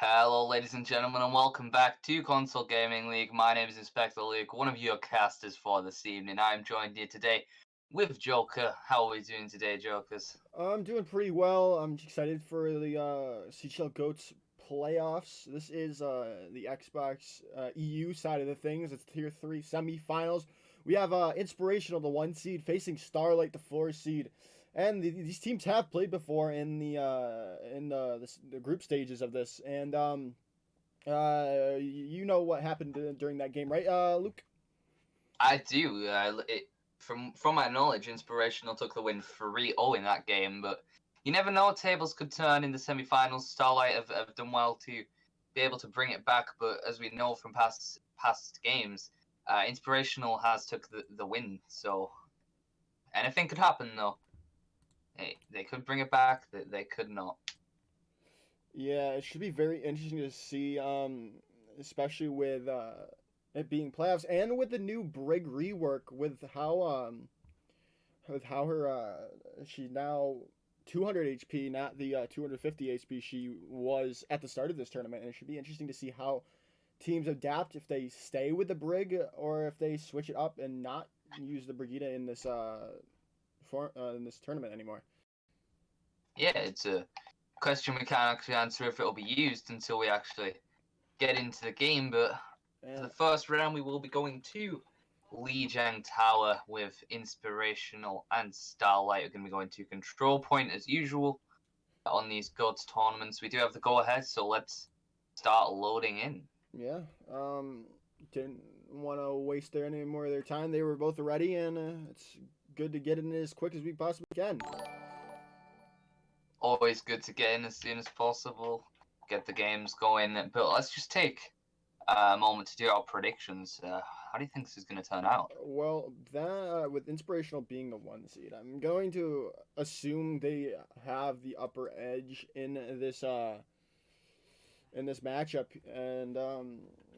Hello, ladies and gentlemen, and welcome back to Console Gaming League. My name is InspectorLuke, one of your casters for this evening. I'm joined here today with Joker. How are we doing today, Jokers? I'm doing pretty well. I'm excited for the CGL Goats playoffs. This is the Xbox EU side of the things. It's Tier 3 semifinals. We have Inspirational, the 1 seed, facing Starlight, the 4 seed. And these teams have played before in the group stages of this. And you know what happened during that game, right, Luke? I do. From my knowledge, Inspirational took the win 3-0 in that game, but you never know. Tables could turn in the semi-finals. Starlight have done well to be able to bring it back, but as we know from past games, Inspirational has took the win. So anything could happen, though. They could bring it back. They could not. Yeah, it should be very interesting to see, especially with it being playoffs and with the new Brig rework with how her she now 200 HP, not the 250 HP she was at the start of this tournament, and it should be interesting to see how teams adapt if they stay with the Brig or if they switch it up and not use the Brigida in this tournament anymore. Yeah, it's a question we can't actually answer if it'll be used until we actually get into the game. But for the first round, we will be going to Lijiang Tower with Inspirational and Starlight. We're going to be going to Control Point as usual on these Gods tournaments. We do have the go-ahead, so let's start loading in. Yeah. Didn't want to waste any more of their time. They were both ready, and it's good to get in as quick as we possibly can. Always good to get in as soon as possible, get the games going. But let's just take a moment to do our predictions. How do you think this is going to turn out? Well, that with Inspirational being the 1 seed, I'm going to assume they have the upper edge in this matchup, and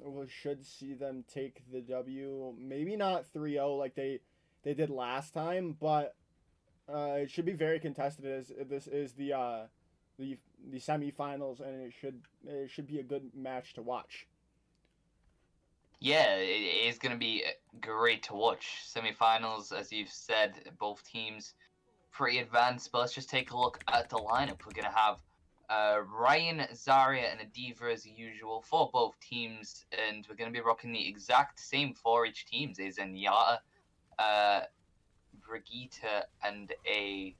we should see them take the W. Maybe not 3-0 like they did last time, but it should be very contested as this is the the semifinals, and it should be a good match to watch. Yeah, it is going to be great to watch. Semi-finals, as you've said, both teams pretty advanced. But let's just take a look at the lineup. We're going to have Ryan, Zarya, and Adiva as usual for both teams, and we're going to be rocking the exact same for each team. There's Zenyatta, Brigitte, and a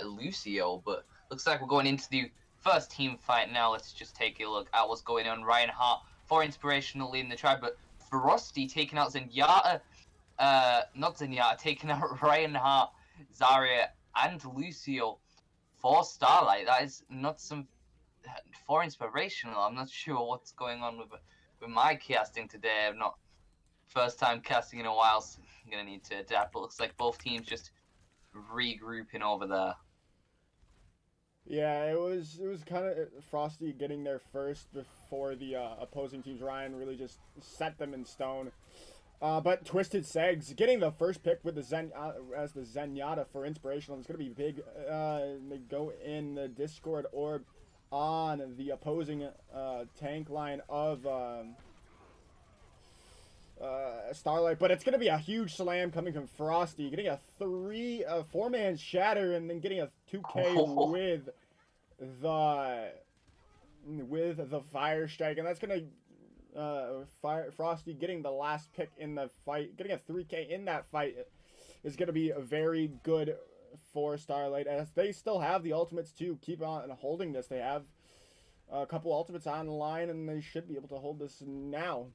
Lucio. But looks like we're going into the first team fight now. Let's just take a look at what's going on. Ryan Hart for Inspirational leading the tribe, but Frosty taking out Zenyatta, not Zenyatta, taking out Ryan Hart, Zarya, and Lucio for Starlight. That is not some for Inspirational. I'm not sure what's going on with my casting today. I'm not first time casting in a while, so I'm gonna need to adapt. But looks like both teams just regrouping over there. Yeah, it was kind of Frosty getting there first before the opposing teams. Ryan really just set them in stone. But Twisted Segs getting the first pick with the as the Zenyatta for Inspirational. It's gonna be big. They go in the Discord orb on the opposing tank line of Starlight, but it's gonna be a huge slam coming from Frosty, getting a 4-man shatter, and then getting a 2K with the fire strike, and that's gonna Frosty getting the last pick in the fight, getting a 3K in that fight is gonna be very good for Starlight, as they still have the ultimates to keep on holding this. They have a couple ultimates on the line, and they should be able to hold this now.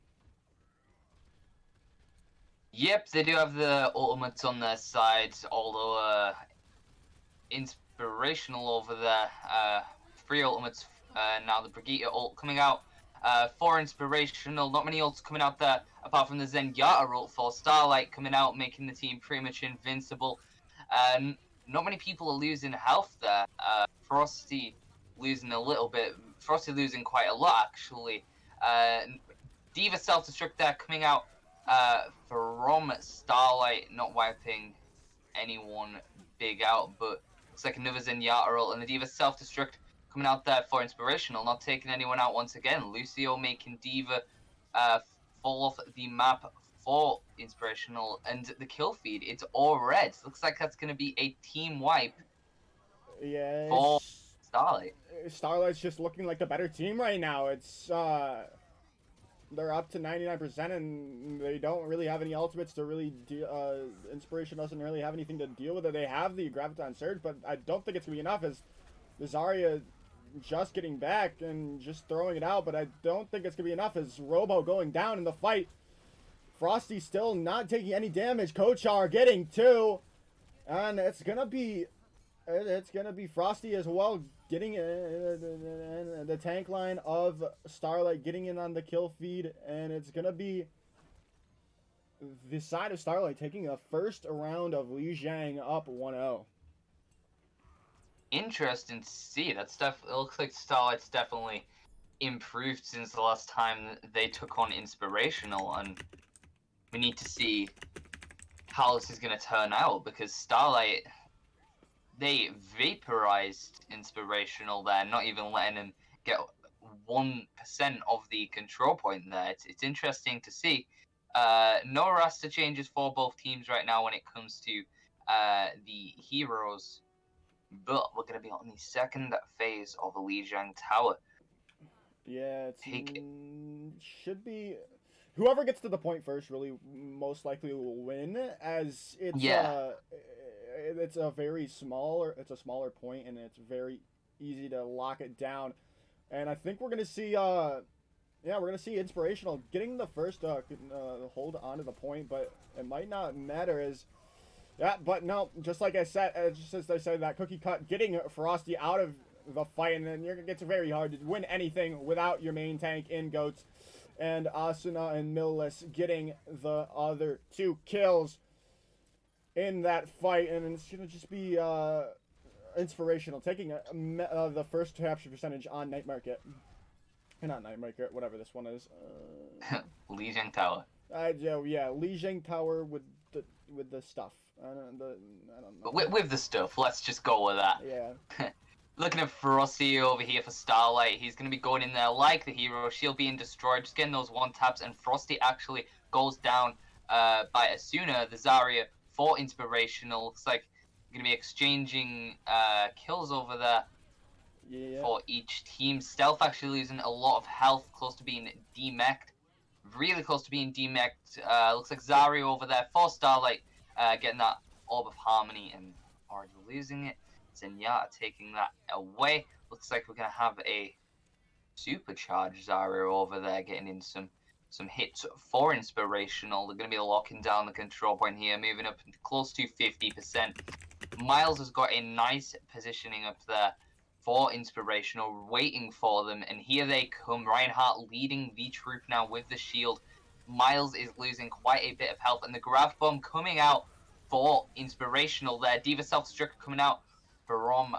Yep, they do have the ultimates on their side, although Inspirational over there. 3 ultimates now. The Brigitte ult coming out for Inspirational. Not many ults coming out there, apart from the Zenyatta ult for Starlight coming out, making the team pretty much invincible. Not many people are losing health there. Frosty losing a little bit. Frosty losing quite a lot, actually. D.Va self-destruct there coming out from Starlight, not wiping anyone big out, but looks like another Zenyatta ult, and the D.Va self-destruct coming out there for Inspirational, not taking anyone out once again. Lucio making Diva fall off the map for Inspirational, and the kill feed, it's all red. Looks like that's going to be a team wipe Yeah, for Starlight. Starlight's just looking like the better team right now. It's they're up to 99% and they don't really have any ultimates to really Inspiration doesn't really have anything to deal with it. They have the Graviton Surge, but I don't think it's gonna be enough as the Zarya just getting back and just throwing it out, but I don't think it's gonna be enough as Robo going down in the fight. Frosty still not taking any damage. Kochar getting 2, and it's gonna be Frosty as well, getting the tank line of Starlight getting in on the kill feed, and it's gonna be the side of Starlight taking a first round of Li Zhang up 1-0. Interesting to see. It looks like Starlight's definitely improved since the last time they took on Inspirational, and we need to see how this is going to turn out, because Starlight, they vaporized Inspirational there, not even letting them get 1% of the control point there. It's interesting to see. No roster changes for both teams right now when it comes to the heroes, but we're going to be on the second phase of the Lijiang Tower. Yeah, should be whoever gets to the point first really most likely will win, as it's it's a smaller point and it's very easy to lock it down. And I think we're gonna see we're gonna see Inspirational getting the first hold onto the point, but it might not matter as but no, just like I said, just as I said, that cookie cut getting Frosty out of the fight, and then it's very hard to win anything without your main tank in Goats. And Asuna and Millis getting the other 2 kills in that fight, and it's gonna just be Inspirational taking the first capture percentage on Night Market. Not Night Market, whatever this one is. Lijiang Tower. Lijiang Tower with the stuff. I don't know. With the stuff, let's just go with that. Yeah. Looking at Frosty over here for Starlight, he's going to be going in there like the hero, shield being destroyed, just getting those 1 taps, and Frosty actually goes down by Asuna, the Zarya, for Inspirational. Looks like going to be exchanging kills over there for each team. Stealth actually losing a lot of health, close to being demeched. Really close to being demeched. Looks like Zarya over there for Starlight, getting that Orb of Harmony and already losing it. Zenyatta taking that away. Looks like we're going to have a supercharged Zarya over there, getting in some hits for Inspirational. They're going to be locking down the control point here, moving up close to 50%. Miles has got a nice positioning up there for Inspirational, waiting for them, and here they come. Reinhardt leading the troop now with the shield. Miles is losing quite a bit of health, and the Grav Bomb coming out for Inspirational there. Diva Self-Destruct coming out from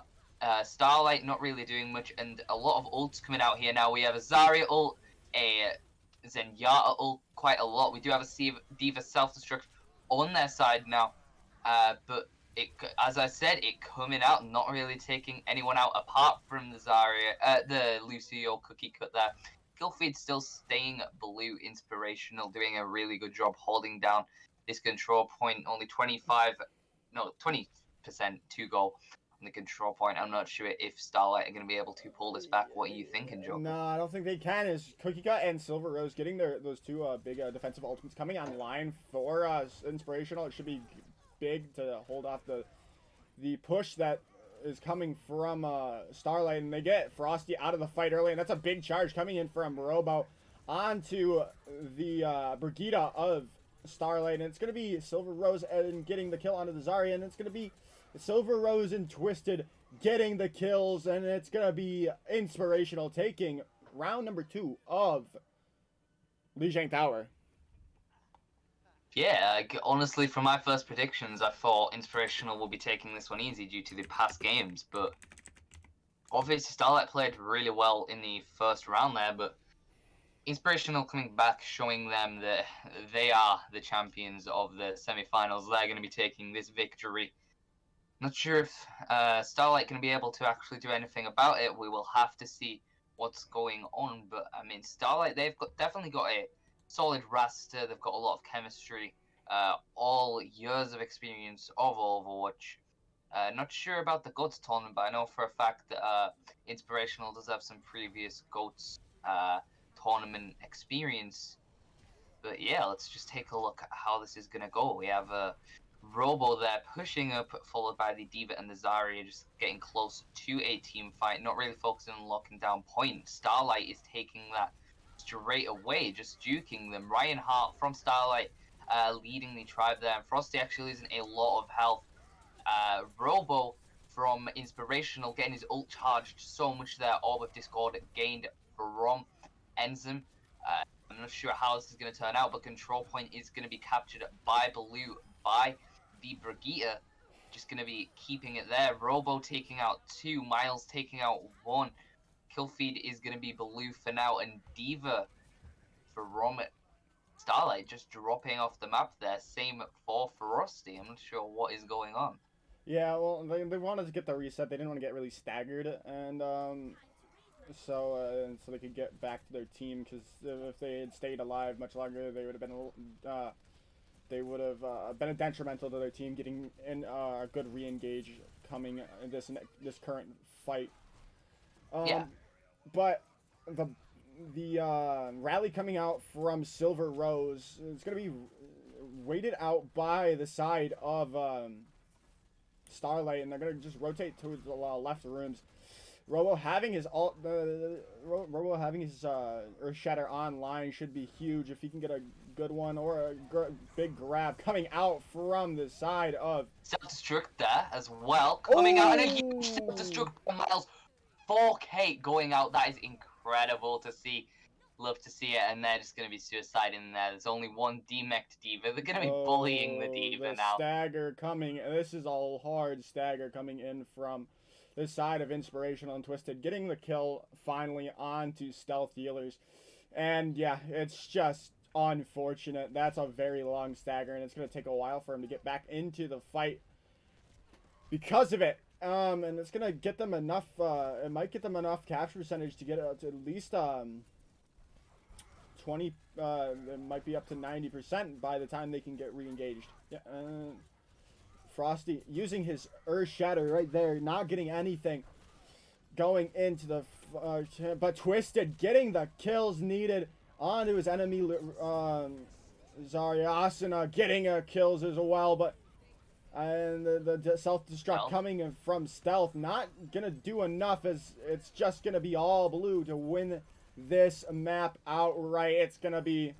Starlight, not really doing much, and a lot of ults coming out here now. We have a Zarya ult, a Zenyatta ult, quite a lot. We do have a Diva Self-Destruct on their side now, but as I said, it coming out, not really taking anyone out apart from the Zarya, the Lucio cookie cut there. Killfeed still staying blue. Inspirational doing a really good job holding down this control point. Only 20% to go on the control point. I'm not sure if Starlight are going to be able to pull this back. What are you thinking, Joe? No, I don't think they can. Is Cookie Cut and Silver Rose getting those 2 big defensive ultimates coming online for Inspirational? It should be big to hold off the push that is coming from Starlight, and they get Frosty out of the fight early, and that's a big charge coming in from Robo onto the Brigitte of Starlight, and it's going to be Silver Rose and getting the kill onto the Zarya, and it's going to be Silver Rose and Twisted getting the kills, and it's going to be Inspirational taking round number 2 of Lijiang Tower. Yeah, honestly, from my first predictions, I thought Inspirational will be taking this one easy due to the past games, but obviously Starlight played really well in the first round there, but Inspirational coming back, showing them that they are the champions of the semifinals. They're going to be taking this victory Not sure if Starlight can be able to actually do anything about it. We will have to see what's going on. But I mean, Starlight, definitely got a solid roster. They've got a lot of chemistry, all years of experience of Overwatch. Not sure about the GOATS tournament, but I know for a fact that Inspirational does have some previous GOATS tournament experience. But yeah, let's just take a look at how this is going to go. We have Robo there pushing up, followed by the D.Va and the Zarya just getting close to a team fight, not really focusing on locking down point. Starlight is taking that straight away, just juking them. Ryan Hart from Starlight leading the tribe there, and Frosty actually losing a lot of health. Robo from Inspirational getting his ult charged so much there. Orb of Discord gained from Enzym. I'm not sure how this is going to turn out, but control point is going to be captured by Blue, by the Brigitte. Just going to be keeping it there. Robo taking out 2, Miles taking out 1. Kill feed is going to be Blue for now, and D.Va from Starlight just dropping off the map there. Same for Frosty. I'm not sure what is going on. Yeah, well, they wanted to get the reset. They didn't want to get really staggered, and so they could get back to their team. Because if they had stayed alive much longer, they would have been detrimental to their team getting in a good re-engage coming in this current fight. Yeah. But the rally coming out from Silver Rose is going to be waited out by the side of Starlight, and they're going to just rotate towards the left rooms. Robo having his Robo having his Earth Shatter online should be huge if he can get a good one or a big grab coming out from the side of Self-destruct there as well, coming out, and a huge self-destruct from Miles. 4K going out, that is incredible to see. Love to see it, and they're just going to be suiciding there. There's only one demeched D.Va. They're going to be bullying the D.Va now. Stagger coming. This is a hard stagger coming in from this side of Inspirational and Twisted, getting the kill finally onto Stealth Healers. And yeah, it's just unfortunate. That's a very long stagger, and it's going to take a while for him to get back into the fight because of it. And it's going to get them enough, it might get them enough capture percentage to get to at least 20, it might be up to 90% by the time they can get re-engaged. Yeah, Frosty using his Earth Shatter right there, not getting anything going into the but Twisted getting the kills needed onto his enemy. Zaryasana getting kills as well, but and the self-destruct coming in from Stealth not gonna do enough, as it's just gonna be all Blue to win this map outright. It's gonna be,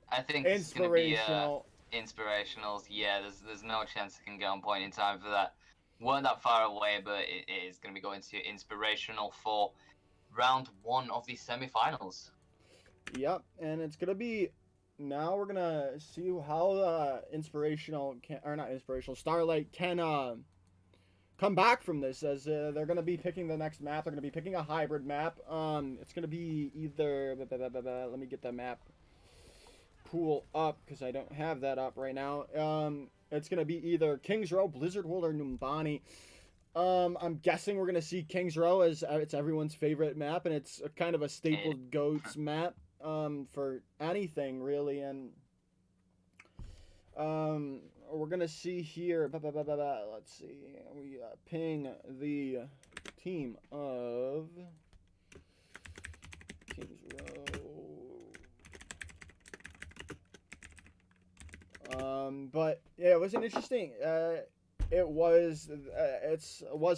I think Inspirational. Inspirationals, yeah, there's no chance it can get on point in time for that. Weren't that far away, but it is going to be going to Inspirational for round 1 of the semifinals. Yep, and it's gonna be, now we're gonna see how Inspirational can, or not Inspirational, Starlight can come back from this, as they're gonna be picking the next map. They're gonna be picking a hybrid map. It's gonna be either let me get the map pool up because I don't have that up right now. It's gonna be either Kings Row, Blizzard World, or Numbani. I'm guessing we're gonna see Kings Row, as it's everyone's favorite map, and it's a kind of a staple GOATS map for anything really. And we're gonna see here. Let's see. We ping the team of Kings Row. But yeah, it was an interesting. It was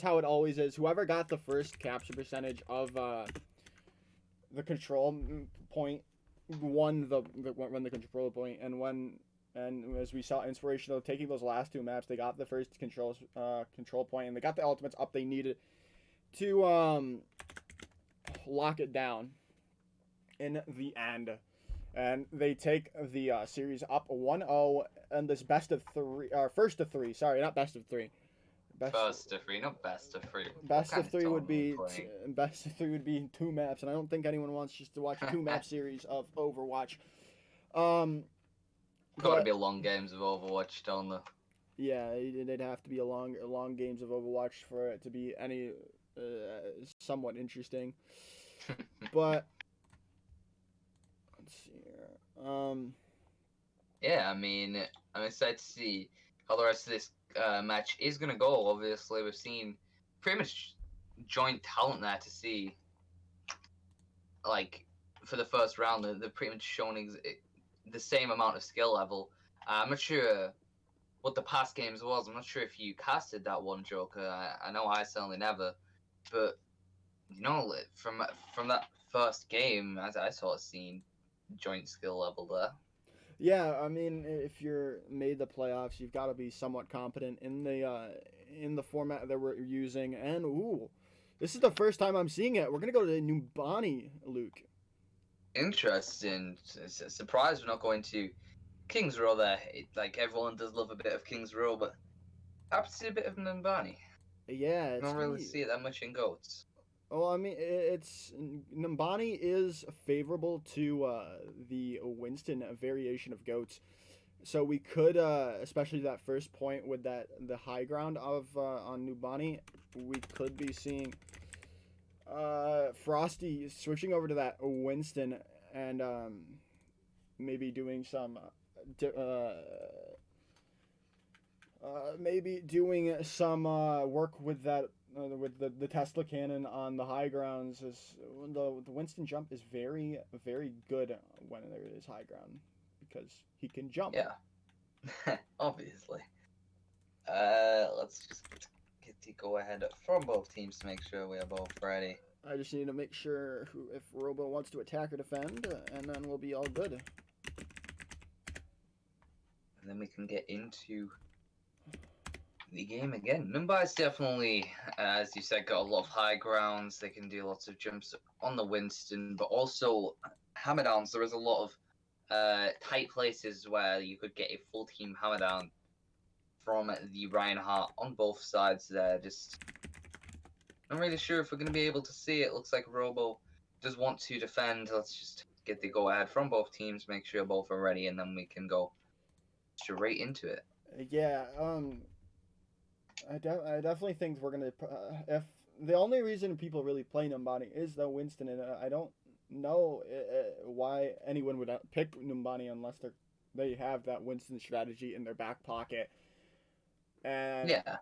how it always is. Whoever got the first capture percentage of the control point won the control point, and as we saw Inspirational taking those last 2 maps, they got the first control point, and they got the ultimates up they needed to lock it down in the end. And they take the series up 1-0 in this best of 3, first of 3. Sorry, not best of 3. First of 3, not best of 3. Best of 3 would be 2 maps, and I don't think anyone wants just to watch a 2-map series of Overwatch. Gotta be long games of Overwatch, don't there? Yeah, it'd have to be a long games of Overwatch for it to be any somewhat interesting. But let's see here. Yeah, I mean, I'm excited to see how the rest of this match is going to go. Obviously, we've seen pretty much joint talent there to see, like, for the first round, they're pretty much shown the same amount of skill level. I'm not sure what the past games was. I'm not sure if you casted that one Joker. I know I certainly never, but from that first game, as I sort of seen joint skill level there. Yeah, I mean, if you're made the playoffs, you've got to be somewhat competent in the format that we're using. And ooh, this is the first time I'm seeing it. We're gonna go to Numbani, Luke. Interesting. Surprised we're not going to King's Row there. Like everyone does love a bit of King's Row, but happy to see a bit of Numbani. Yeah, it's Don't gonna really be. see it that much in goats. Well, I mean, it's Numbani is favorable to the Winston variation of goats. So we could, especially that first point with the high ground of on Numbani, we could be seeing Frosty switching over to that Winston and maybe doing some maybe doing some work with that with the Tesla cannon on the high grounds. Is the Winston jump is very good when there is high ground because he can jump. Yeah, obviously. Let's just get the go ahead from both teams to make sure we are both ready. I just need to make sure if Robo wants to attack or defend, and then we'll be all good. And then we can get into the game again. Mumbai is definitely, as you said, got a lot of high grounds. They can do lots of jumps on the Winston, but also hammer downs. There is a lot of tight places where you could get a full team hammer down from the Reinhardt on both sides there. Just not really sure if we're going to be able to see it. Looks like Robo does want to defend. Let's just get the go ahead from both teams, make sure both are ready, and then we can go straight into it. Yeah, I definitely think we're gonna. If the only reason people really play Numbani is the Winston, and I don't know why anyone would pick Numbani unless they have that Winston strategy in their back pocket, and Yeah.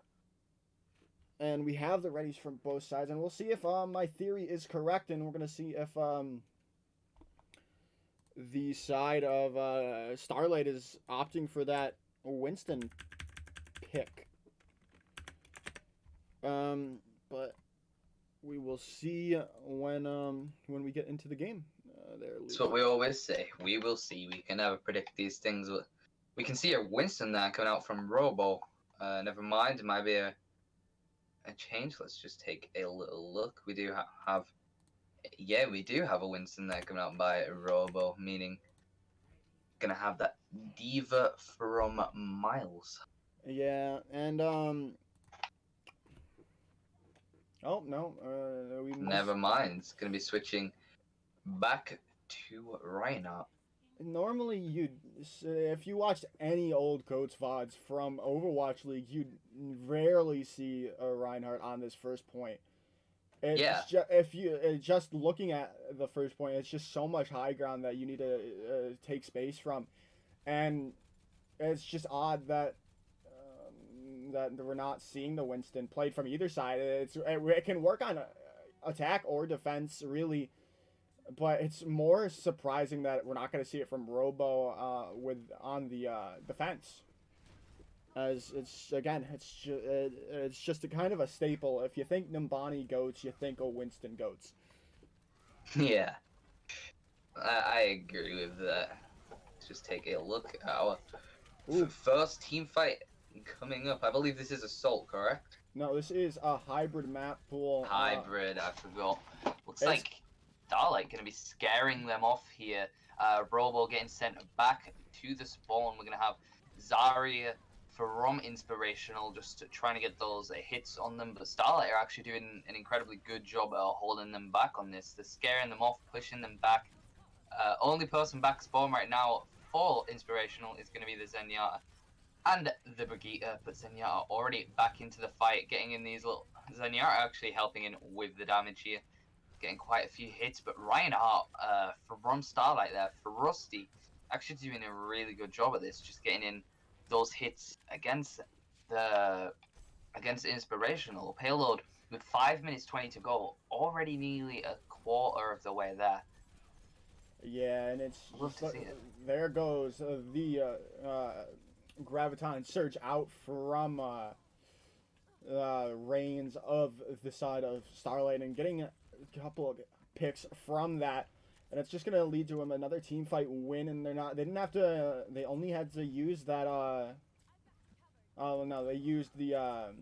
and we have the readies from both sides, and we'll see if my theory is correct, and we're gonna see if the side of Starlight is opting for that Winston pick. But we will see when we get into the game. That's what we always say. We will see. We can never predict these things. We can see a Winston there coming out from Robo. Never mind. It might be a change. Let's just take a little look. We do have. Yeah, we do have a Winston there coming out by Robo, meaning gonna have that Diva from Miles. Yeah, and oh no, we Never mind. It's gonna be switching back to Reinhardt. normally you if you watched any old Goats VODs from Overwatch League, you'd rarely see a Reinhardt on this first point. Yeah. If you just looking at the first point, it's just so much high ground that you need to take space from, and it's just odd that that we're not seeing the Winston played from either side. It can work on attack or defense really, but it's more surprising that we're not going to see it from Robo with on the defense. As it's just a kind of a staple. If you think Numbani goats, you think of Winston goats. Yeah. I agree with that. Let's just take a look at our first team fight coming up. I believe this is Assault, correct? No, this is a hybrid map pool. Hybrid, I forgot. Looks like Starlight going to be scaring them off here. Robo getting sent back to the spawn. We're going to have Zarya from Inspirational just trying to get those hits on them. But Starlight are actually doing an incredibly good job at holding them back on this. They're scaring them off, pushing them back. Only person back spawn right now for Inspirational is going to be the Zenyatta. And the Brigitte, but Zenyatta already back into the fight, getting in these little... Zenyatta actually helping in with the damage here, getting quite a few hits, but Reinhardt from Starlight there, for Rusty, actually doing a really good job at this, just getting in those hits against Inspirational. Payload with 5 minutes 20 to go, already nearly a quarter of the way there. Yeah, and it's Love just to see it. there goes the graviton surge out from reigns of the side of Starlight and getting a couple of picks from that. And it's just gonna lead to him another team fight win, and they didn't have to. They only had to use that. Oh no, they used the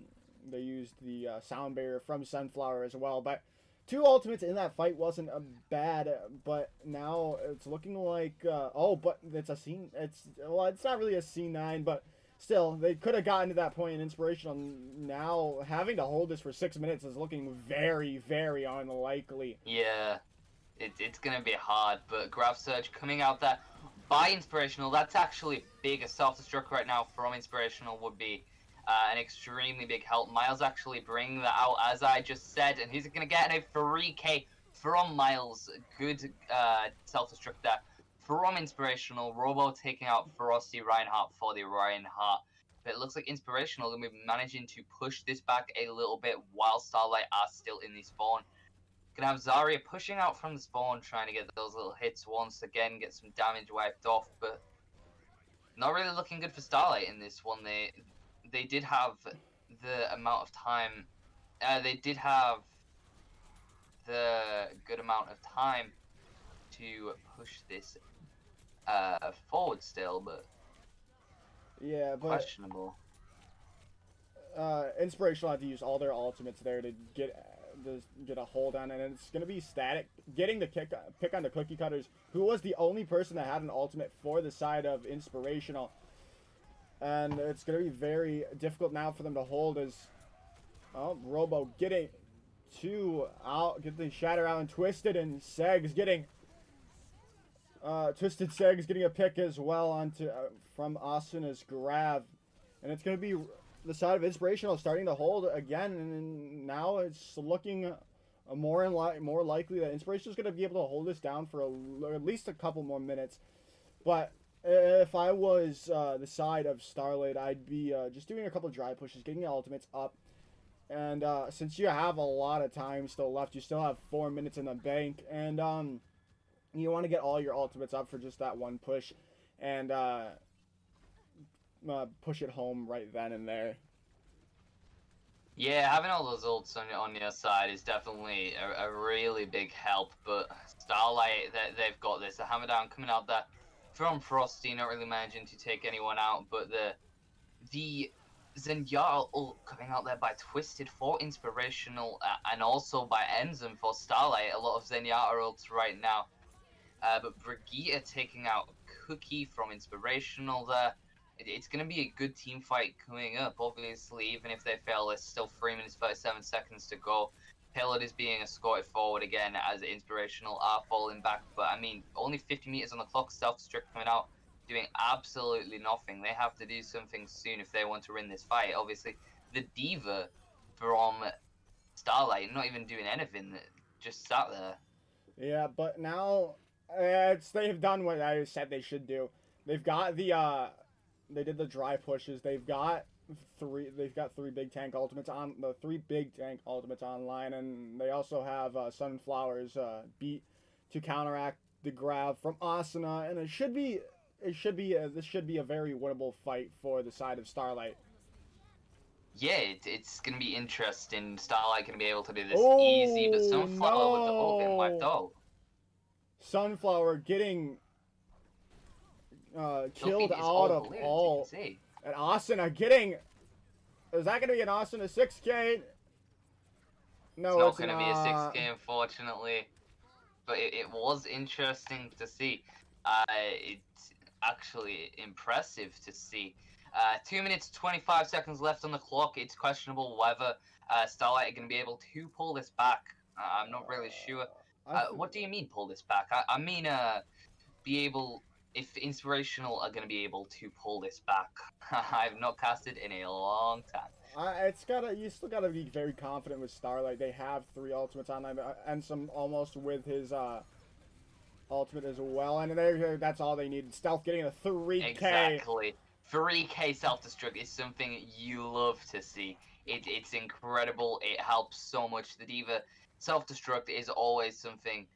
sound barrier from Sunflower as well. But two ultimates in that fight wasn't a bad. But now it's looking like but it's a scene. It's not really a C9, but still they could have gotten to that point in Inspirational. Now having to hold this for 6 minutes is looking very very unlikely. Yeah, it's going to be hard, but Grav Surge coming out there by Inspirational, that's actually big. A self-destruct right now from Inspirational would be an extremely big help. Miles actually bringing that out, as I just said, and he's going to get a 3k from Miles. Good self-destruct there from Inspirational. Robo taking out Frosty Reinhardt for the Reinhardt. But it looks like Inspirational going to be managing to push this back a little bit while Starlight are still in the spawn. Gonna have Zarya pushing out from the spawn, trying to get those little hits once again, get some damage wiped off, but not really looking good for Starlight in this one. They did have the amount of time. They did have the good amount of time to push this forward still, but Yeah, but questionable. Inspirational had to use all their ultimates there to get a hold on it, and it's gonna be static. Getting the pick on the cookie cutters, who was the only person that had an ultimate for the side of Inspirational, and it's gonna be very difficult now for them to hold. As Robo getting get the shatter out and twisted, and Segs getting Twisted Segs getting a pick as well onto from Asuna's Grav, and it's gonna be the side of Inspirational starting to hold again, and now it's looking more likely that Inspirational is going to be able to hold this down for at least a couple more minutes. But if I was the side of Starlight, I'd be just doing a couple of dry pushes, getting the ultimates up. And since you have a lot of time still left, you still have 4 minutes in the bank, and you want to get all your ultimates up for just that one push, and push it home right then and there. Yeah, having all those ults on your side is definitely a really big help, but Starlight, they've got this. The hammer down coming out there from Frosty, not really managing to take anyone out, but the Zenyatta ult coming out there by Twisted for Inspirational, and also by Enzyme for Starlight. A lot of Zenyatta ults right now. But Brigitte taking out Cookie from Inspirational there. It's going to be a good team fight coming up, obviously. Even if they fail, there's still 3 minutes 37 seconds to go. Payload is being escorted forward again as Inspirational are falling back. But I mean, only 50 meters on the clock, self-destruct coming out, doing absolutely nothing. They have to do something soon if they want to win this fight. Obviously, the Diva from Starlight not even doing anything, just sat there. Yeah, but now they've done what I said they should do. They've got they did the dry pushes. They've got three big tank ultimates on the three big tank ultimates online, and they also have Sunflower's beat to counteract the grab from Asuna, and this should be a very winnable fight for the side of Starlight. Yeah, it's going to be interesting. Starlight going to be able to do this easy, but Oh Sunflower with the ult getting wiped no! out. Sunflower getting killed out of all, and Asuna getting. Is that going to be an Asuna 6K? No, It's not going to be a 6K, not. unfortunately. But it was interesting to see. It's actually impressive to see. 2 minutes 25 seconds left on the clock. It's questionable whether Starlight are going to be able to pull this back. I'm not really sure. What do you mean pull this back? I mean be able if Inspirational are going to be able to pull this back. I've not casted in a long time. You still gotta be very confident with Starlight. They have 3 ultimates online, and some almost with his ultimate as well, and that's all they need. Stealth getting a 3K. Exactly. 3K self-destruct is something you love to see. It's incredible. It helps so much. The D.Va self-destruct is always something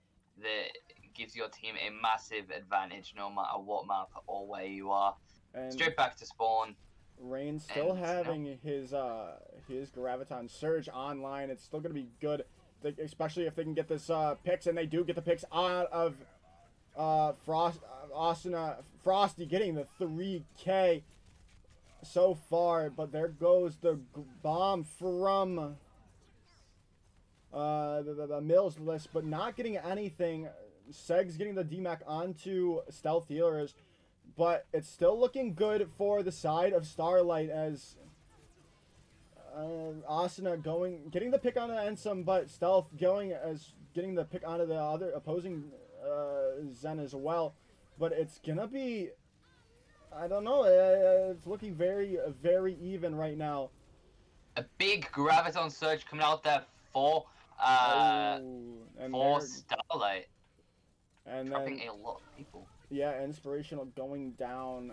that gives your team a massive advantage no matter what map or where you are. And Straight back to spawn. Rain still having his Graviton Surge online. It's still gonna be good, especially if they can get this picks, and they do get the picks out of Frosty getting the 3K so far, but there goes the bomb from the Mills list, but not getting anything. Seg's getting the DMAC onto Stealth Healers, but it's still looking good for the side of Starlight as Asuna getting the pick on the Ensum, but Stealth getting the pick onto the other opposing Zen as well. But it's gonna be, I don't know, it's looking very, very even right now. A big Graviton Surge coming out there for Starlight. And dropping then a lot of people. Yeah, Inspirational going down.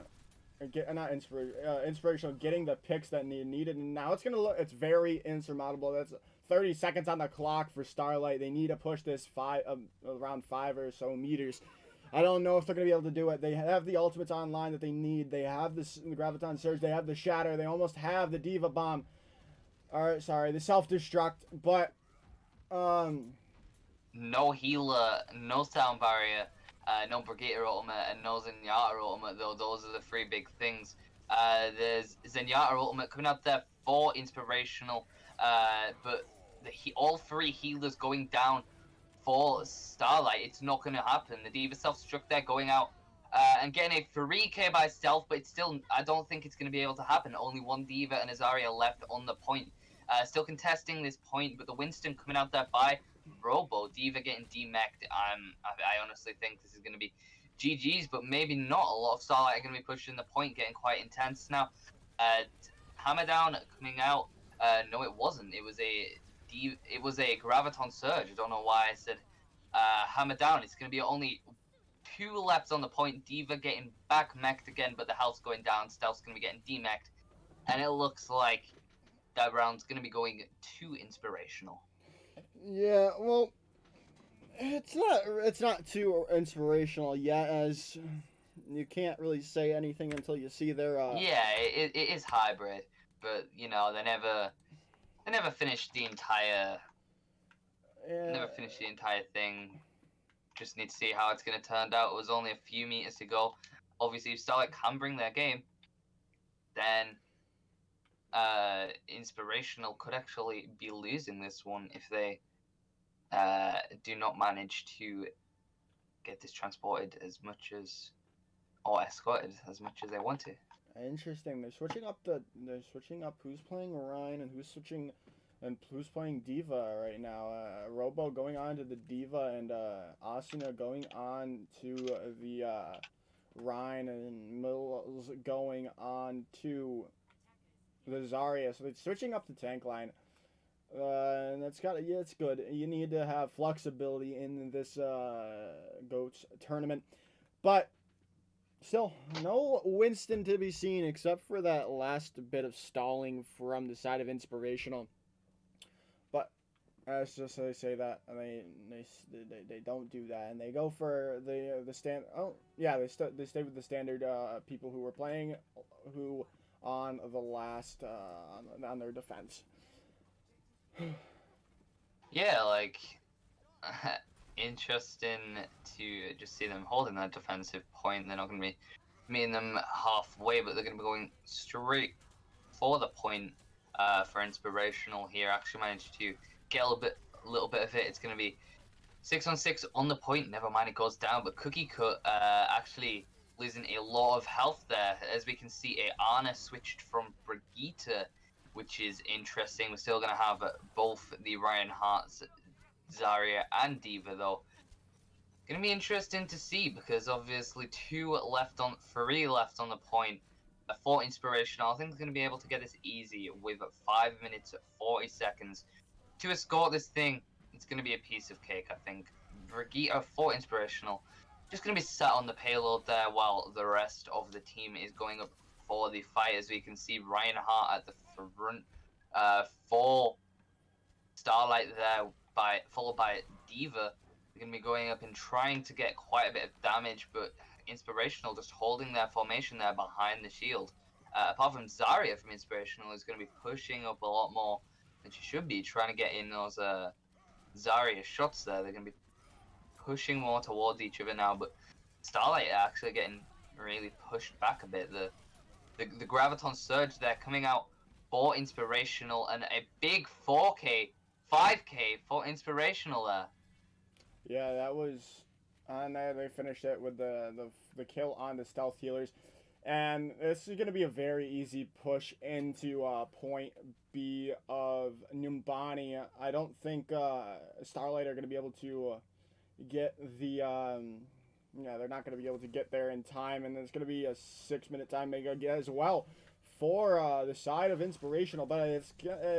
Inspirational getting the picks that needed, and now it's very insurmountable. That's 30 seconds on the clock for Starlight. They need to push this around 5 or so meters. I don't know if they're gonna be able to do it. They have the ultimates online that they need. They have the Graviton Surge. They have the Shatter. They almost have the D.Va Bomb. The self-destruct, but no healer, no sound barrier, no Brigitte ultimate, and no Zenyatta ultimate, though. Those are the 3 big things. There's Zenyatta ultimate coming out there for Inspirational, but all 3 healers going down for Starlight. It's not going to happen. The D.Va self-destruct there going out and getting a 3K by stealth, but it's still, I don't think it's going to be able to happen. Only 1 D.Va and Azaria left on the point. Still contesting this point, but the Winston coming out there by Robo. D.Va getting demeched. I honestly think this is going to be GG's, but maybe not. A lot of Starlight are going to be pushing the point, getting quite intense now. Hammer down coming out. No, it wasn't. It was a Graviton Surge. I don't know why I said hammer down. It's going to be only 2 left on the point. D.Va getting back meched again, but the health's going down. Stealth's going to be getting demeched. And it looks like that round's going to be going too Inspirational. Yeah, well, it's not too inspirational yet, as you can't really say anything until you see their Yeah, it is hybrid, but you know, they never finished the entire thing. Just need to see how it's going to turn out. It was only a few meters to go. Obviously, if Starlight can bring their game, then Inspirational could actually be losing this one if they do not manage to get this transported or escorted as much as they want to. Interesting. They're switching up who's playing Ryan and who's playing D.Va right now. Robo going on to the D.Va, and Asuna going on to the Ryan, and Mills going on to the Zarya. So they're switching up the tank line. And it's good. You need to have flexibility in this GOATS tournament. But still, no Winston to be seen except for that last bit of stalling from the side of Inspirational. But as just they say that, they don't do that, and they go for the stand. Oh yeah, they stay with the standard people who were playing, who on the last on their defense. Yeah, like interesting to just see them holding that defensive point. They're not going to be meeting them halfway, but they're going to be going straight for the point for Inspirational here. Actually managed to get a little bit of it. It's going to be 6-on-6 on the point. Never mind, it goes down, but Cookie Cut actually losing a lot of health there. As we can see, Ana switched from Brigitte, which is interesting. We're still going to have both the Ryan Harts, Zarya, and D.Va, though. Gonna be interesting to see because obviously three left on the point. For Inspirational, I think they're gonna be able to get this easy with 5 minutes 40 seconds to escort this thing. It's gonna be a piece of cake, I think. Brigitte for Inspirational, just gonna be sat on the payload there while the rest of the team is going up for the fight. As we can see, Ryan Hart at the front for Starlight there, followed by Diva. They're going to be going up and trying to get quite a bit of damage, but Inspirational just holding their formation there behind the shield. Apart from Zarya from Inspirational, is going to be pushing up a lot more than she should be, trying to get in those Zarya shots there. They're going to be pushing more towards each other now, but Starlight are actually getting really pushed back a bit. The Graviton Surge there coming out for Inspirational, and a big 4K 5K for Inspirational there. Yeah, that was on there. They finished it with the kill on the stealth healers. And this is going to be a very easy push into point B of Numbani. I don't think Starlight are going to be able to get the. Yeah, they're not going to be able to get there in time. And there's going to be a 6-minute time mega as well for the side of Inspirational. But it's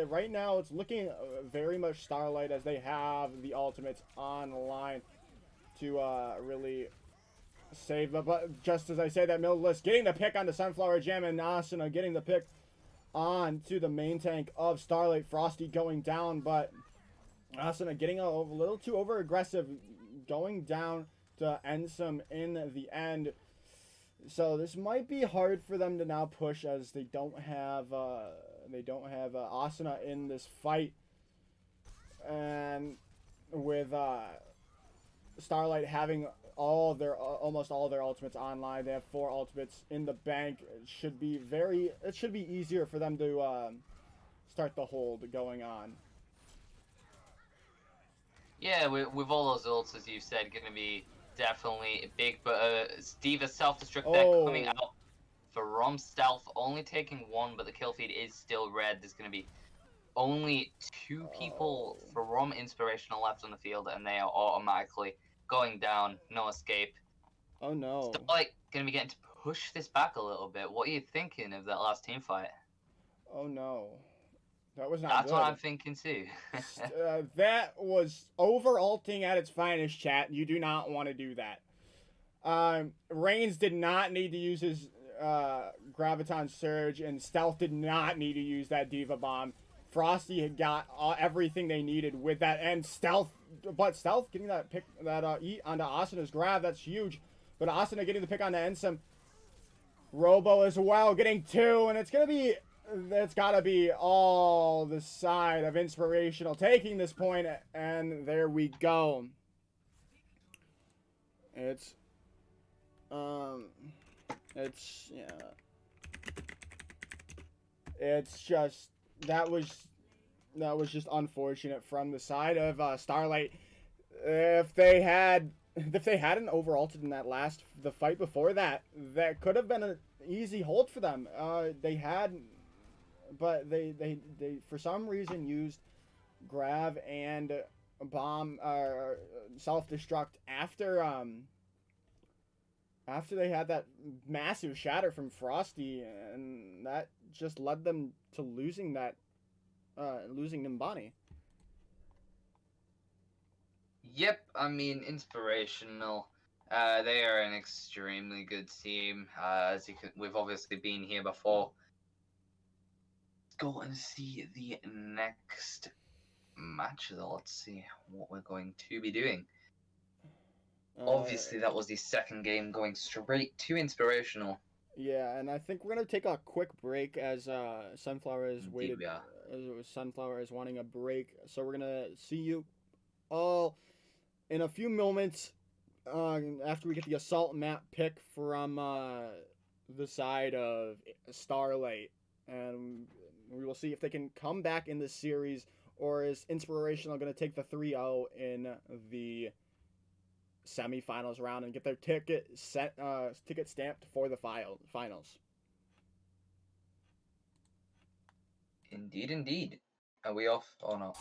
right now it's looking very much Starlight as they have the ultimates online to really save them. But just as I say that, Millis getting the pick on the Sunflower Gem and Asuna getting the pick on to the main tank of Starlight. Frosty going down, but Asuna getting a little too over aggressive, going down to Ensum in the end. So this might be hard for them to now push as they don't have Asuna in this fight, and with Starlight having almost all their ultimates online. They have 4 ultimates in the bank. It should be easier for them to start the hold going on. Yeah, with all those ults, as you said, going to be definitely big. But Steve self-destruct there coming out from stealth, only taking 1, but the kill feed is still red. There's going to be only 2 people from Inspirational left on the field, and they are automatically going down. No escape. Oh no. Starlight going to be getting to push this back a little bit. What are you thinking of that last team fight? Oh no. That was not That's good. what I'm thinking too. That was over-ulting at its finest, chat. You do not want to do that. Reigns did not need to use his Graviton Surge, and Stealth did not need to use that Diva Bomb. Frosty had got everything they needed with that, and Stealth getting that pick, that eat onto Asuna's grab, that's huge. But Asuna getting the pick onto Ensum. Robo as well, getting 2, and it's gotta be all the side of Inspirational taking this point, and there we go. It's yeah. It's just that was just unfortunate from the side of Starlight. If they hadn't overalted in the fight before that, that could have been an easy hold for them. They had, but they for some reason used Grav and bomb self-destruct after they had that massive shatter from Frosty, and that just led them to losing Nimbani. Yep, I mean, Inspirational. They are an extremely good team. We've obviously been here before. Let's go and see the next match, though. Let's see what we're going to be doing. Obviously, that was the second game going straight to Inspirational. Yeah, and I think we're gonna take a quick break as Sunflower is waited. Sunflower is wanting a break, so we're gonna see you all in a few moments after we get the assault map pick from the side of Starlight, and we will see if they can come back in this series, or is Inspirational going to take the 3-0 in the semifinals round and get their ticket stamped for the finals. Indeed, indeed. Are we off or not?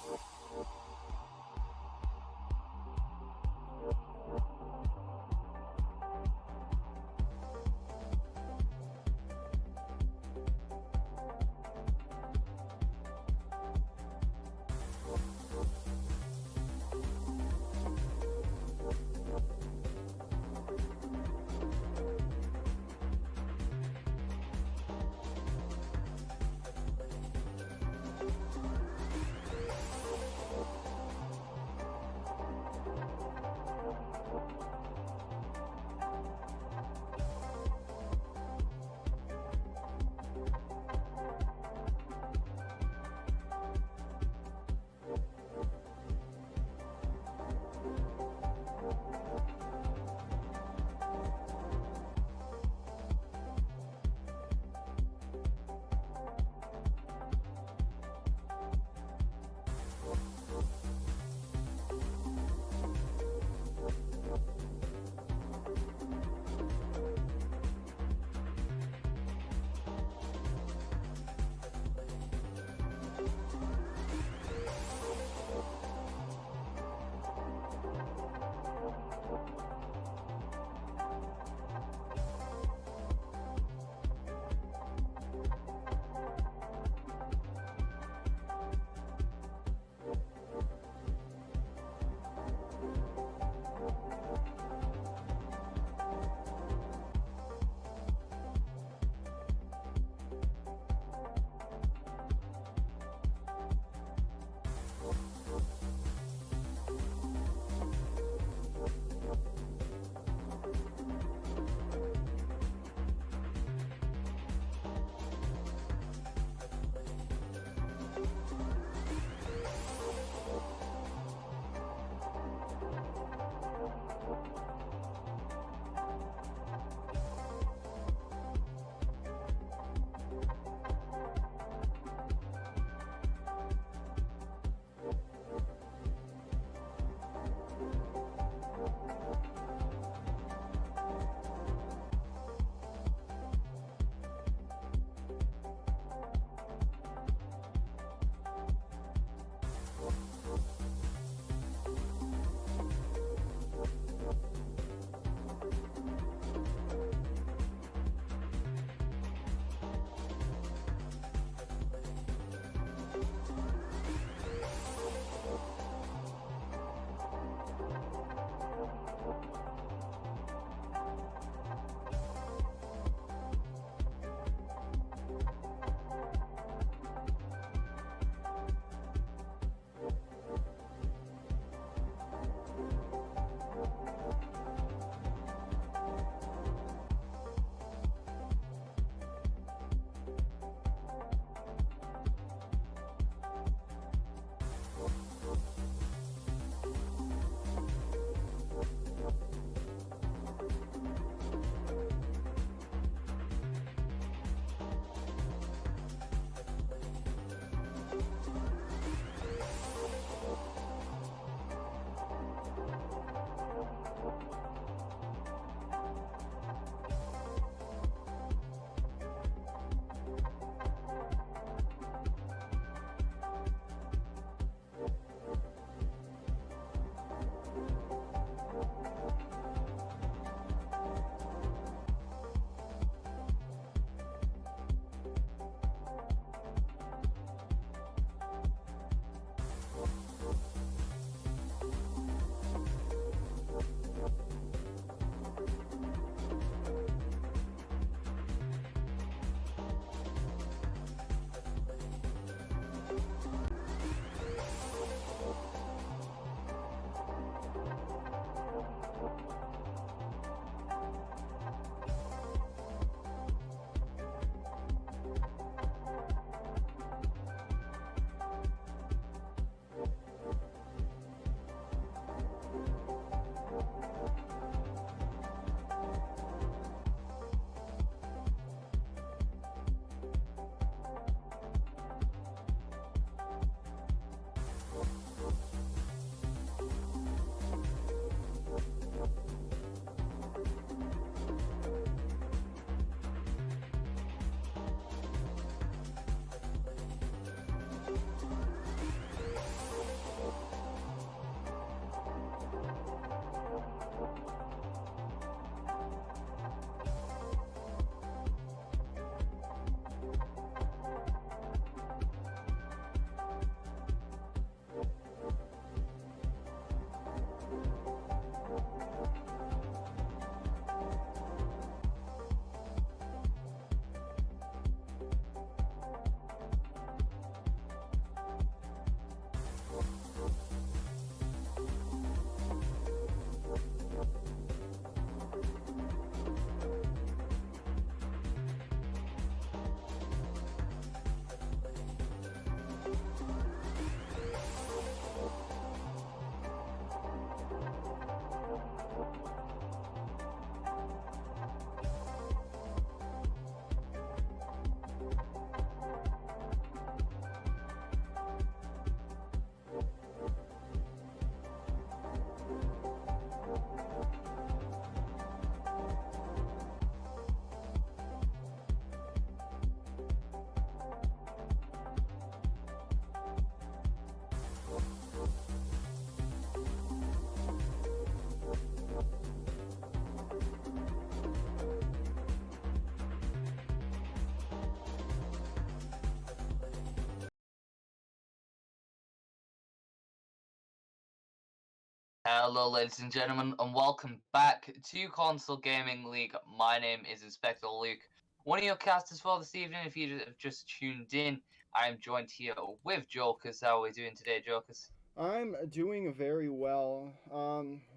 Hello, ladies and gentlemen, and welcome back to Console Gaming League. My name is InspectorLuke, one of your casters for this evening. If you have just tuned in, I am joined here with Jokers. How are we doing today, Jokers? I'm doing very well.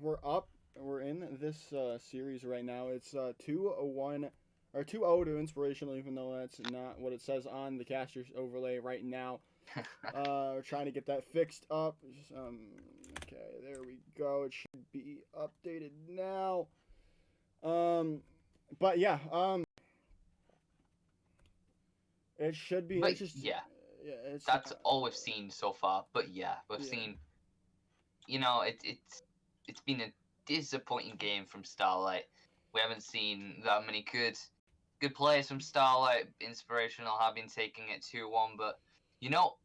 We're up. We're in this series right now. It's 2-1 or 2-0 to Inspirational, even though that's not what it says on the caster's overlay right now. We're trying to get that fixed up. Okay, there we go. It should be updated now. But yeah, it should be. But It's just yeah, yeah, it's that's all we've seen so far. But yeah, we've yeah. seen. It's been a disappointing game from Starlight. We haven't seen that many good players from Starlight. Inspirational have been taking it 2-1, but you know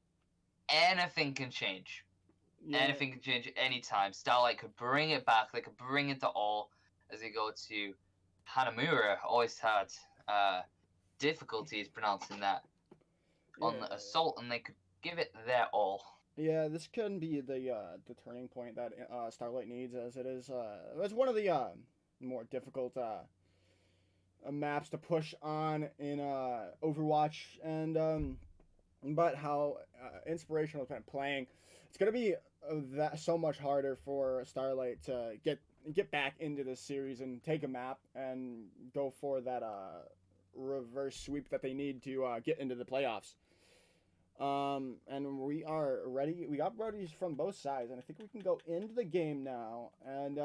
anything can change. Yeah. Anything can change anytime. Starlight could bring it back. They could bring it to all as they go to Hanamura. Always had difficulties pronouncing that on the assault, and they could give it their all. Yeah, this can be the turning point that Starlight needs, as it is. It's one of the more difficult maps to push on in Overwatch, and but how Inspirational kind of playing, it's gonna be that so much harder for Starlight to get back into this series and take a map and go for that reverse sweep that they need to get into the playoffs. And we are ready. We got readies from both sides, and I think we can go into the game now. And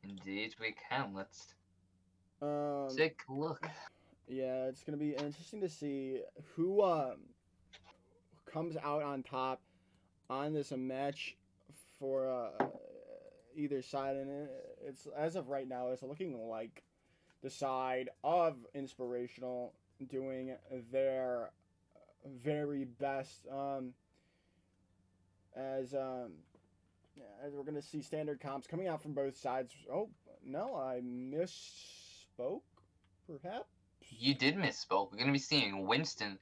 Indeed, we can. Let's um, take a look. yeah, it's gonna be interesting to see who comes out on top on this match for either side, and it's as of right now, it's looking like the side of Inspirational doing their very best. As as we're gonna see standard comps coming out from both sides. Oh no, I misspoke. Perhaps. You did misspoke. We're going to be seeing Winston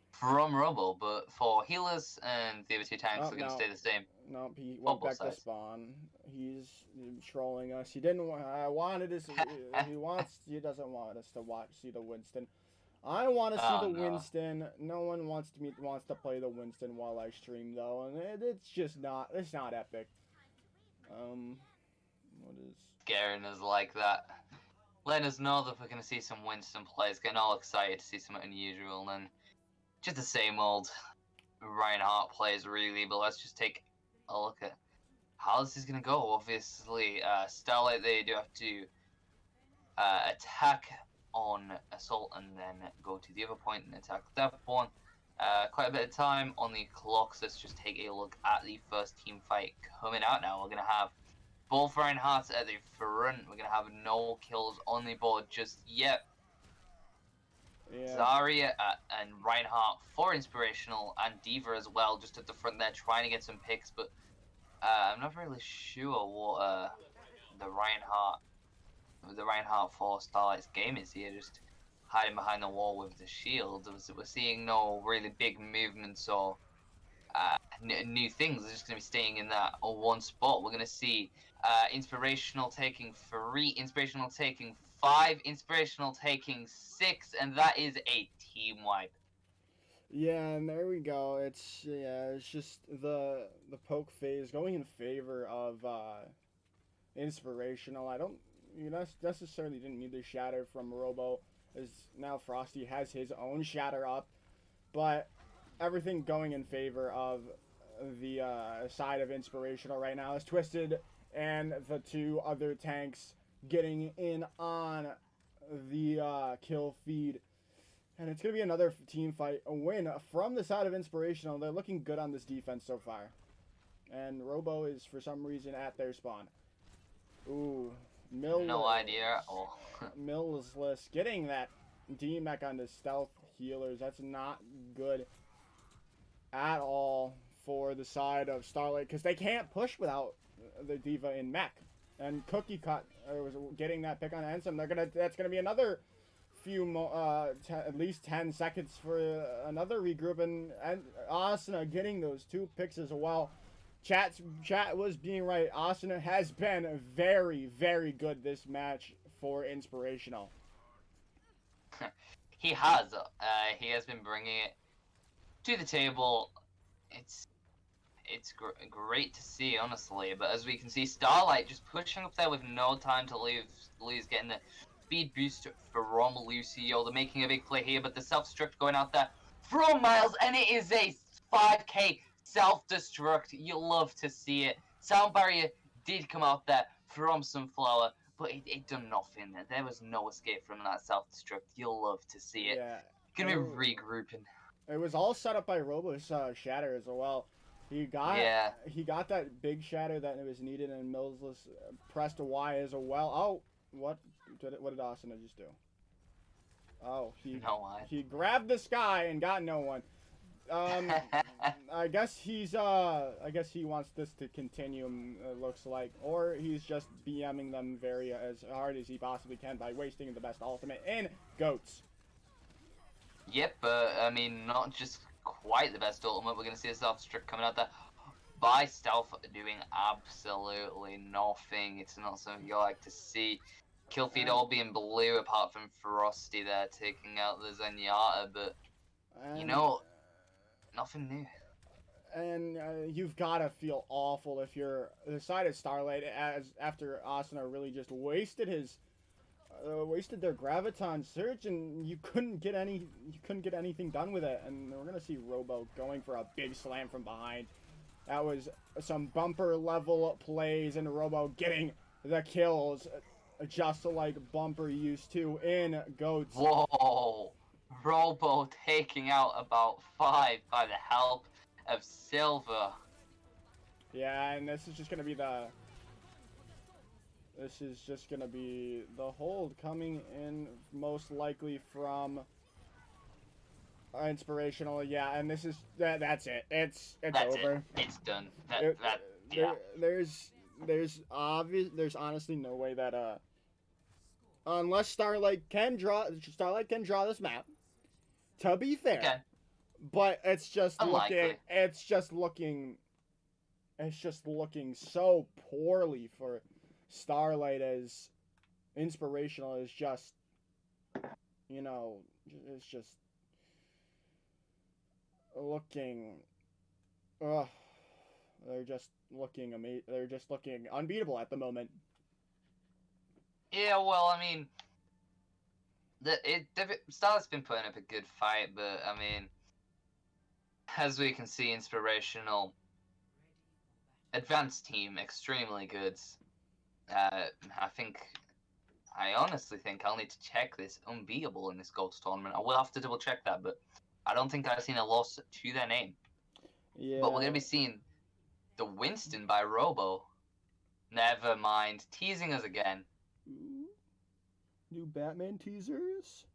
from Robo, but for healers and the other two tanks are going to stay the same. No, he on went both back sides. to spawn. He's trolling us. He didn't. Wanted us. He doesn't want us to see the Winston. I want to see the Winston. No one wants to play the Winston while I stream though, and it's just not. It's not epic. What is scaring us like that? Letting us know that we're going to see some Winston players, getting all excited to see something unusual, and just the same old Reinhardt plays really. But let's just take a look at how this is going to go. Obviously, Starlight, they do have to attack on assault and then go to the other point and attack that one. Quite a bit of time on the clock, so let's just take a look at the first team fight coming out now. We're going to have both Reinhardts at the front. We're going to have no kills on the board just yet. Yeah. Zarya and Reinhardt for Inspirational, and Diva as well, just at the front there, trying to get some picks, but I'm not really sure what the Reinhardt for Starlight's game is here, just hiding behind the wall with the shield. We're seeing no really big movements or new things. They're just going to be staying in that one spot. We're going to see Inspirational taking 3, Inspirational taking 5, Inspirational taking 6, and that is a team wipe. Yeah, and there we go. It's just the poke phase going in favor of Inspirational. I don't necessarily didn't need the shatter from Robo, as now Frosty has his own shatter up, but everything going in favor of the side of Inspirational right now is Twisted and the two other tanks getting in on the kill feed. And it's going to be another team fight, a win from the side of Inspirational. They're looking good on this defense so far. And Robo is, for some reason, at their spawn. Ooh, Mill. No idea at all. Millless getting that D-Mech onto stealth healers. That's not good at all for the side of Starlight, because they can't push without the Diva in mech. And Cookie Cut was getting that pick on Ensom. That's gonna be another few at least 10 seconds for another regroup, and Asuna getting those 2 picks as well. Chat was being right. Asuna has been very, very good this match for Inspirational. He has. He has been bringing it to the table. It's great to see, honestly. But as we can see, Starlight just pushing up there with no time to lose, getting the speed boost from Lucio. They're making a big play here, but the self-destruct going out there from Miles, and it is a 5k self-destruct. You'll love to see it. Sound barrier did come out there from Sunflower, but it done nothing. There was no escape from that self-destruct. You'll love to see it. Yeah. Gonna be regrouping. It was all set up by Robo's shatter as well. He got that big shatter that was needed, and Millsless pressed a Y as well. Oh, what did Asuna just do? Oh, he grabbed the sky and got no one. I guess he wants this to continue. It looks like, or he's just BMing them very as hard as he possibly can by wasting the best ultimate in Goats. Yep, I mean, not just quite the best ultimate. We're going to see a self-destruct coming out there by Stealth doing absolutely nothing. It's not something you like to see. Kill feed all being blue apart from Frosty there taking out the Zenyatta, but, you know, nothing new. And you've got to feel awful if you're the side of Starlight after Asuna really just wasted their Graviton Surge, and you couldn't get anything done with it. And we're gonna see Robo going for a big slam from behind. That was some bumper level plays, and Robo getting the kills just like Bumper used to in Goats. Whoa! Robo taking out about 5 by the help of Silver. Yeah, and this is just gonna be the hold coming in most likely from Inspirational. Yeah, and this is that's it. That's over. It's done. There's honestly no way that unless Starlight can draw this map. To be fair. Okay. But it's just unlikely. looking so poorly for Starlight, as Inspirational is just, it's just looking, they're just looking they're just looking unbeatable at the moment. Yeah, well, I mean, Starlight's been putting up a good fight, but I mean, as we can see, Inspirational advanced team extremely good. I honestly think I'll need to check this unbeatable in this Ghost tournament. I will have to double check that, but I don't think I've seen a loss to their name. Yeah. But we're gonna be seeing the Winston by Robo. Never mind, teasing us again. Ooh. New Batman teasers.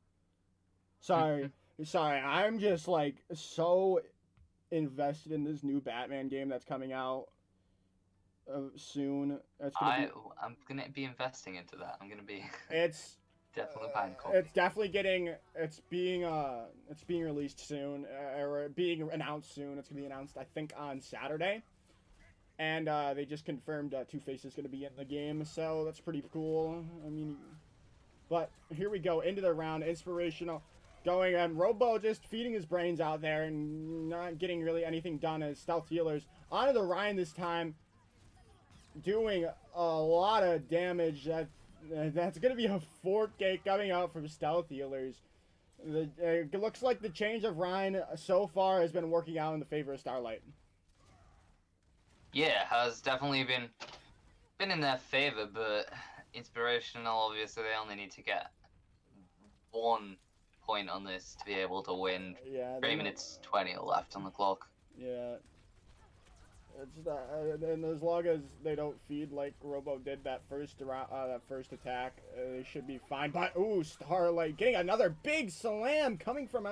Sorry, I'm just like so invested in this new Batman game that's coming out soon. I'm gonna be investing into that. I'm gonna be. It's definitely buying copy. It's definitely getting. It's being released soon, or being announced soon. It's gonna be announced, I think, on Saturday, and they just confirmed Two-Face is gonna be in the game, so that's pretty cool. I mean, but here we go into the round. Inspirational. Going and Robo just feeding his brains out there and not getting really anything done as Stealth Healers. Onto the Ryan this time, doing a lot of damage. That's going to be a 4K coming out from Stealth Healers. It looks like the change of Ryan so far has been working out in the favor of Starlight. Yeah, has definitely been in their favor, but Inspirational, obviously, they only need to get 1 point on this to be able to win. Yeah, 3 minutes 20 left on the clock. Yeah. It's that, and as long as they don't feed like Robo did that first attack, they should be fine. But ooh, Starlight getting another big slam coming from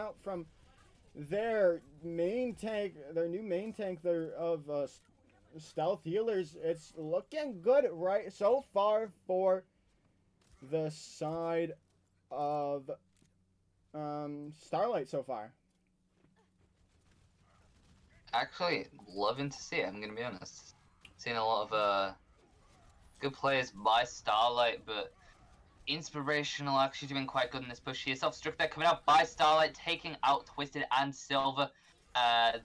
their main tank, their new main tank there of Stealth Healers. It's looking good right so far for the side of Starlight so far. Actually, loving to see it. I'm gonna be honest. Seen a lot of good players by Starlight, but Inspirational actually doing quite good in this push here. Self-destruct there coming out by Starlight, taking out Twisted and Silver.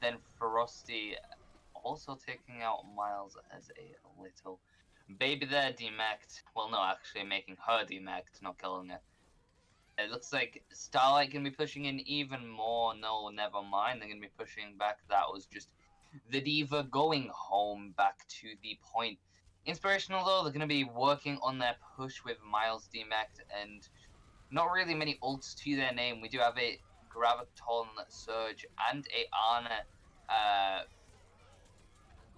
Then Frosty also taking out Miles as a little baby there, demacked. Well, no, actually making her demacked, not killing her. It looks like Starlight can be pushing in even more. No, never mind. They're going to be pushing back. That was just the Diva going home back to the point. Inspirational, though, they're going to be working on their push with Miles demacked and not really many ults to their name. We do have a Graviton Surge and a Ana.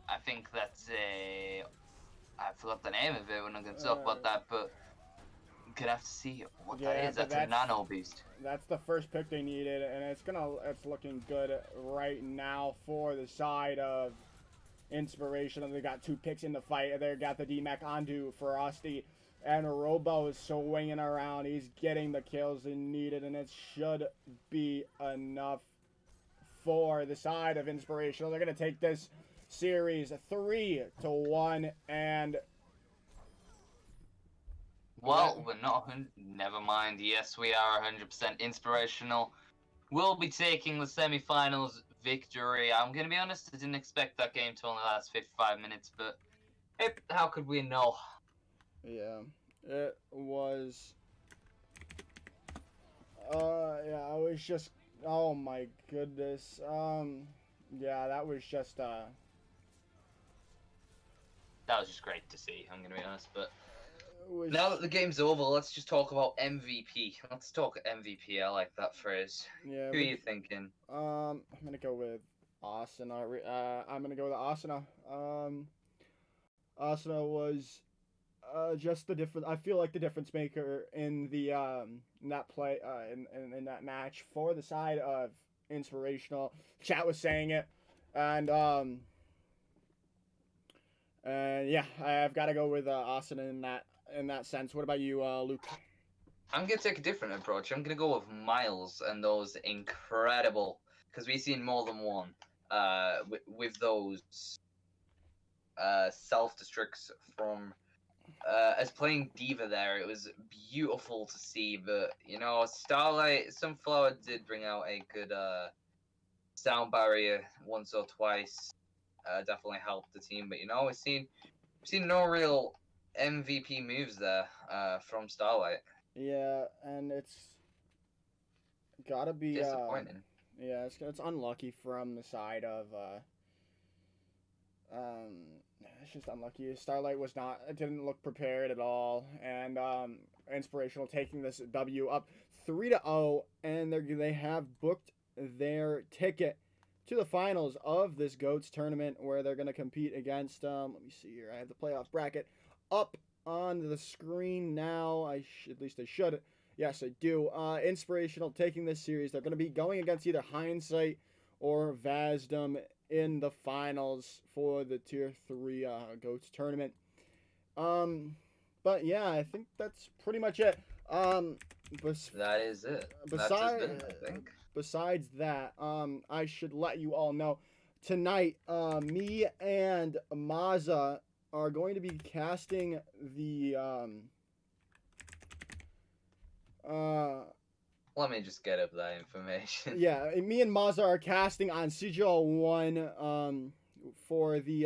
I think that's a... I forgot the name of it. We're not going to talk about that, but I'm going to have to see what that Yeah, is. but That's a Nano Beast. that's the first pick they needed, and it's looking good right now for the side of Inspirational. They got 2 picks in the fight. They got the DMAC onto Frosty, and Robo is swinging around. He's getting the kills they needed, and it should be enough for the side of Inspirational. They're gonna take this series 3-1, and well, we're not. Never mind. Yes, we are 100% Inspirational. We'll be taking the semifinals victory. I'm going to be honest, I didn't expect that game to only last 55 minutes, but hey, how could we know? yeah, it was. Yeah, I was just. Oh my goodness. Yeah, that was just. That was just great to see, I'm going to be honest, but Was... now that the game's over, let's just talk about MVP. Let's talk MVP. I like that phrase. Yeah. Who are you thinking? I'm gonna go with Asuna. I'm gonna go with Asuna. Asuna was just the difference. I feel like the difference maker in the in that play in that match for the side of Inspirational. Chat was saying it, and yeah, I've got to go with Asuna in that sense. What about you, Luke? I'm going to take a different approach. I'm going to go with Miles and those incredible, because we've seen more than one, with those self-destructs from as playing Diva there. It was beautiful to see, but you know, Starlight Sunflower did bring out a good sound barrier once or twice. Definitely helped the team, but you know, we've seen no real MVP moves there from Starlight. Yeah, and it's gotta be Disappointing. yeah, it's unlucky from the side of it's just unlucky. Starlight was not didn't look prepared at all, and Inspirational taking this W up 3-0, and they have booked their ticket to the finals of this GOATS tournament where they're gonna compete against let me see here. I have the playoff bracket up on the screen now. At least I should. Yes, I do. Inspirational taking this series. They're going to be going against either Hindsight or Vazdom in the finals for the Tier 3 GOATS tournament. But yeah, I think that's pretty much it. That is it. Besides that, I should let you all know tonight, me and Maza are going to be casting the let me just get up that information. Yeah, me and Maza are casting on CGL 1 for the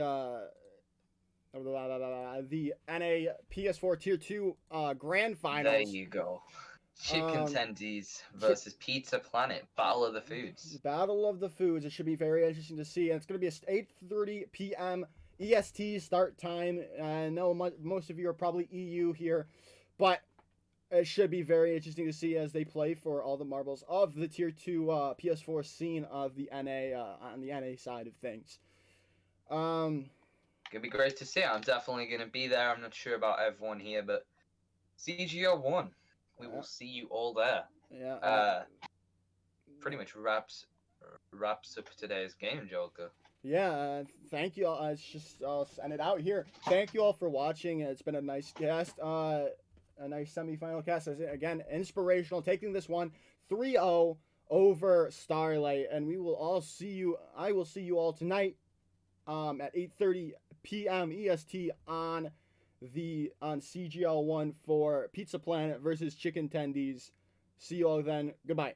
NA PS4 Tier 2 Grand Finals. There you go. Chip contendees versus Pizza Planet. Battle of the Foods. Battle of the Foods. It should be very interesting to see. And it's going to be a 8:30 p.m. EST start time. I know most of you are probably EU here, but it should be very interesting to see as they play for all the marbles of the Tier 2 PS4 scene of the NA on the NA side of things. Gonna be great to see. I'm definitely gonna be there. I'm not sure about everyone here, but CGL 1. We will see you all there. Yeah. Pretty much wraps up today's game, Joker. Yeah, thank you all. I'll send it out here. Thank you all for watching. It's been a nice cast, a nice semifinal cast. Again, Inspirational taking this one 3-0 over Starlight, and we will all see you. I will see you all tonight at 8:30 p.m. EST on CGL 1 for Pizza Planet versus Chicken Tendies. See you all then. Goodbye.